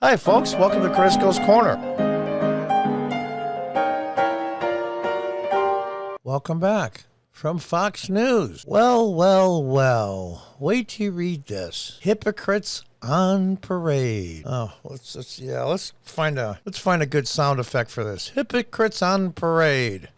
Hi, folks. Welcome to Crisco's Corner. Welcome back from Fox News. Well. Wait till you read this. Hypocrites on parade. Oh, let's find a good sound effect for this. Hypocrites on parade.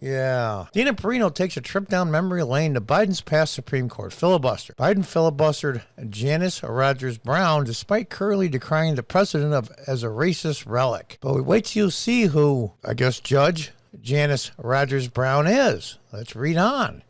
Yeah. Dana Perino takes a trip down memory lane to Biden's past Supreme Court filibuster. Biden filibustered Janice Rogers Brown despite currently decrying the president as a racist relic. But wait till you see who, I guess, Judge Janice Rogers Brown is. Let's read on.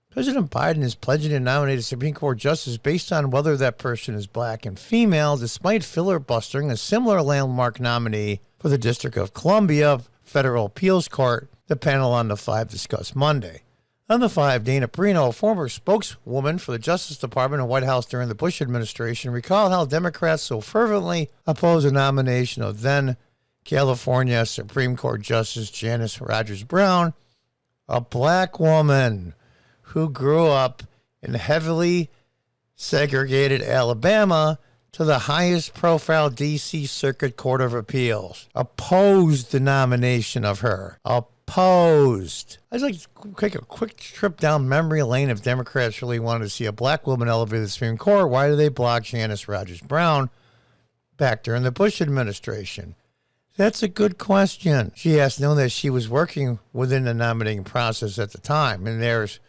President Biden is pledging to nominate a Supreme Court justice based on whether that person is black and female, despite filibustering a similar landmark nominee for the District of Columbia Federal Appeals Court. The panel on the 5 discussed Monday. On the 5, Dana Perino, a former spokeswoman for the Justice Department and White House during the Bush administration, recalled how Democrats so fervently opposed the nomination of then California Supreme Court Justice Janice Rogers Brown, a black woman who grew up in heavily segregated Alabama, to the highest profile D.C. Circuit Court of Appeals. Opposed the nomination of her. Opposed. I'd like to take a quick trip down memory lane. If Democrats really wanted to see a black woman elevated to the Supreme Court, why do they block Janice Rogers Brown back during the Bush administration? That's a good question. She has to know that she was working within the nominating process at the time. And there's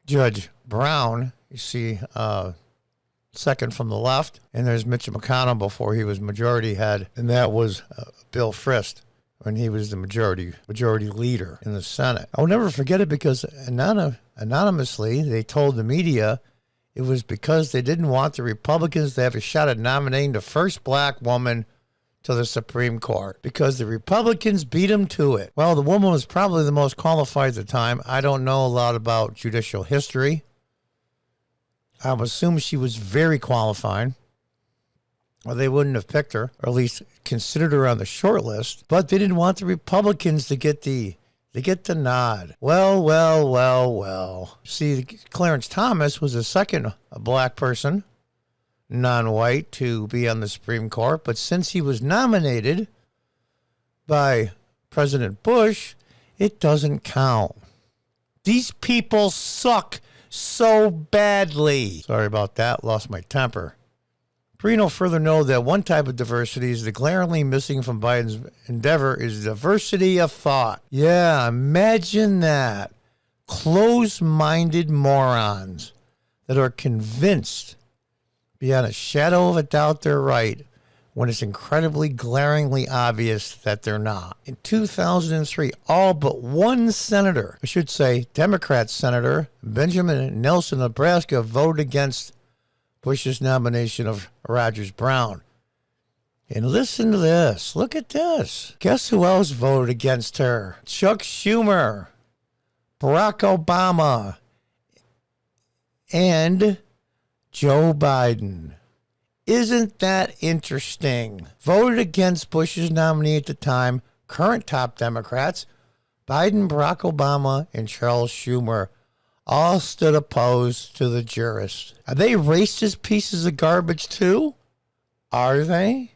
Judge Brown, you see, second from the left, and there's Mitch McConnell before he was majority head, and that was Bill Frist when he was the majority leader in the Senate. I'll never forget it because anonymously they told the media it was because they didn't want the Republicans to have a shot at nominating the first black woman to the Supreme Court because the Republicans beat them to it. Well, the woman was probably the most qualified at the time. I don't know a lot about judicial history. I would assume she was very qualified, or they wouldn't have picked her, or at least considered her on the short list. But they didn't want the Republicans to get the nod. Well. See, Clarence Thomas was the second black person, non-white, to be on the Supreme Court. But since he was nominated by President Bush, it doesn't count. These people suck so badly. Sorry about that. Lost my temper. Perino further noted that one type of diversity is the glaringly missing from Biden's endeavor is diversity of thought. Yeah, imagine that. Close-minded morons that are convinced beyond a shadow of a doubt they're right when it's incredibly glaringly obvious that they're not. In 2003, all but one senator, I should say Democrat Senator Benjamin Nelson, Nebraska, voted against Bush's nomination of Rogers Brown. And listen to this. Look at this. Guess who else voted against her? Chuck Schumer, Barack Obama, and Joe Biden. Isn't that interesting? Voted against Bush's nominee at the time, current top Democrats, Biden, Barack Obama, and Charles Schumer, all stood opposed to the jurists. Are they racist pieces of garbage too? Are they?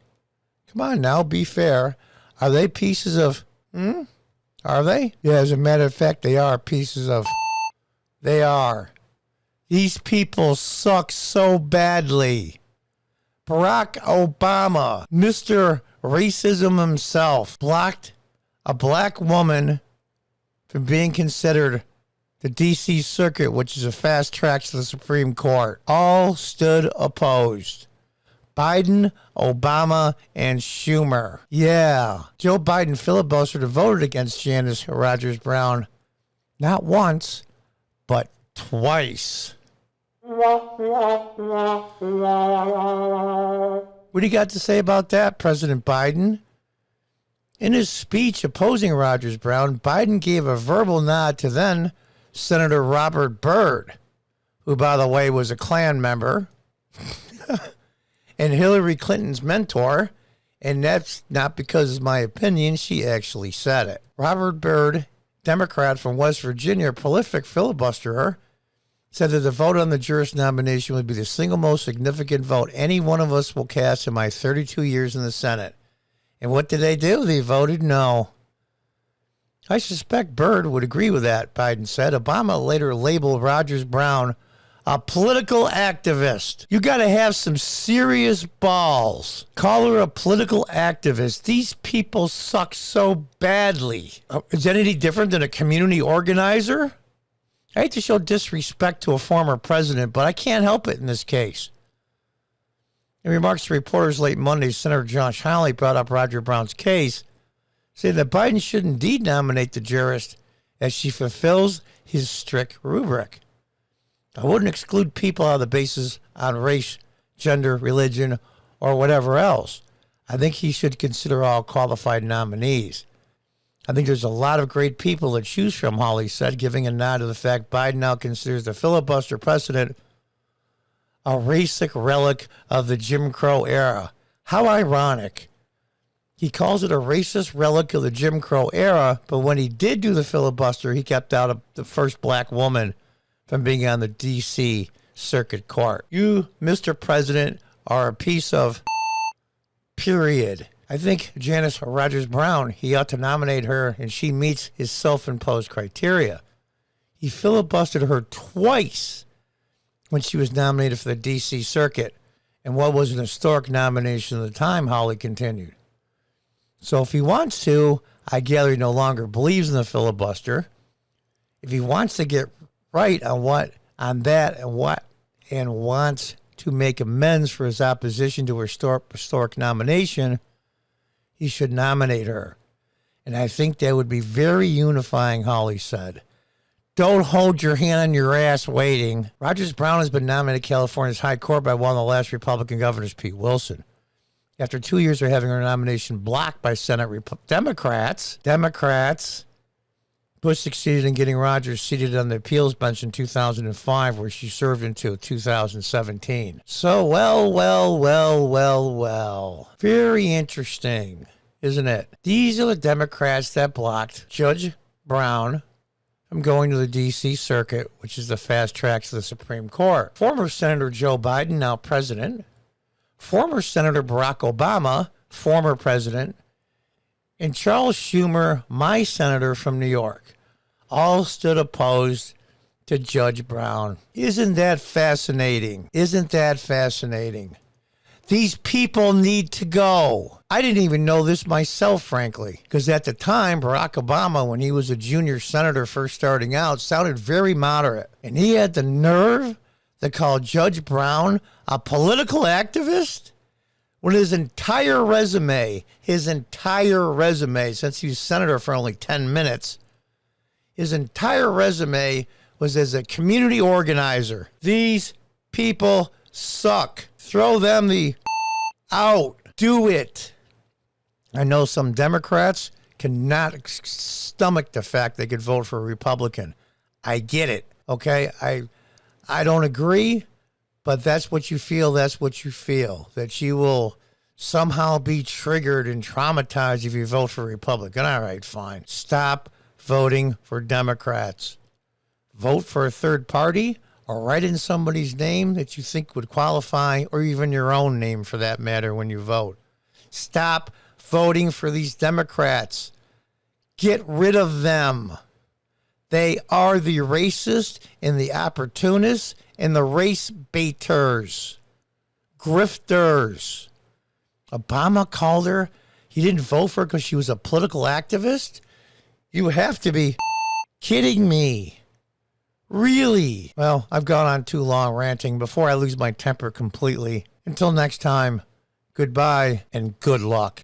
Come on now, be fair. Are they pieces of, Are they? Yeah, as a matter of fact, they are pieces of, they are. These people suck so badly. Barack Obama, Mr. Racism himself, blocked a black woman from being considered the D.C. Circuit, which is a fast track to the Supreme Court. All stood opposed. Biden, Obama, and Schumer. Yeah, Joe Biden filibustered and voted against Janice Rogers Brown not once, but twice. What do you got to say about that, President Biden? In his speech opposing Rogers Brown, Biden gave a verbal nod to then Senator Robert Byrd, who, by the way, was a Klan member, and Hillary Clinton's mentor, and that's not because of my opinion, she actually said it. Robert Byrd, Democrat from West Virginia, prolific filibusterer, said that the vote on the jurist nomination would be the single most significant vote any one of us will cast in my 32 years in the Senate. And what did they do? They voted no. I suspect Byrd would agree with that, Biden said. Obama later labeled Rogers Brown a political activist. You got to have some serious balls. Call her a political activist. These people suck so badly. Is that any different than a community organizer? I hate to show disrespect to a former president, but I can't help it in this case. In remarks to reporters late Monday, Senator Josh Hawley brought up Roger Brown's case, saying that Biden should indeed nominate the jurist as she fulfills his strict rubric. I wouldn't exclude people on the basis on race, gender, religion, or whatever else. I think he should consider all qualified nominees. I think there's a lot of great people to choose from, Hawley said, giving a nod to the fact Biden now considers the filibuster precedent a racist relic of the Jim Crow era. How ironic. He calls it a racist relic of the Jim Crow era, but when he did do the filibuster, he kept out the first black woman from being on the D.C. Circuit Court. You, Mr. President, are a piece of period. I think Janice Rogers Brown, he ought to nominate her, and she meets his self-imposed criteria. He filibustered her twice when she was nominated for the D.C. Circuit, and what was an historic nomination at the time, Hawley continued. So if he wants to, I gather he no longer believes in the filibuster. If he wants to get right on that and wants to make amends for his opposition to her historic nomination, he should nominate her. And I think that would be very unifying, Hawley said. Don't hold your hand on your ass waiting. Rogers Brown has been nominated to California's High Court by one of the last Republican governors, Pete Wilson. After 2 years of having her nomination blocked by Senate Democrats, Bush succeeded in getting Rogers seated on the appeals bench in 2005, where she served until 2017. So, well. Very interesting, isn't it? These are the Democrats that blocked Judge Brown from going to the D.C. Circuit, which is the fast track to the Supreme Court. Former Senator Joe Biden, now president. Former Senator Barack Obama, former president. And Charles Schumer, my senator from New York, all stood opposed to Judge Brown. Isn't that fascinating? These people need to go. I didn't even know this myself, frankly, because at the time, Barack Obama, when he was a junior senator first starting out, sounded very moderate. And he had the nerve to call Judge Brown a political activist? When his entire resume, since he was senator for only 10 minutes, his entire resume was as a community organizer. These people suck. Throw them out. Do it. I know some Democrats cannot stomach the fact they could vote for a Republican. I get it, okay? I don't agree, but that's what you feel. That you will somehow be triggered and traumatized if you vote for a Republican. All right, fine. Stop voting for Democrats. Vote for a third party or write in somebody's name that you think would qualify, or even your own name for that matter when you vote. Stop voting for these Democrats. Get rid of them. They are the racist and the opportunists and the race baiters, grifters. Obama called her. He didn't vote for her because she was a political activist? You have to be kidding me. Really? Well, I've gone on too long ranting before I lose my temper completely. Until next time, goodbye and good luck.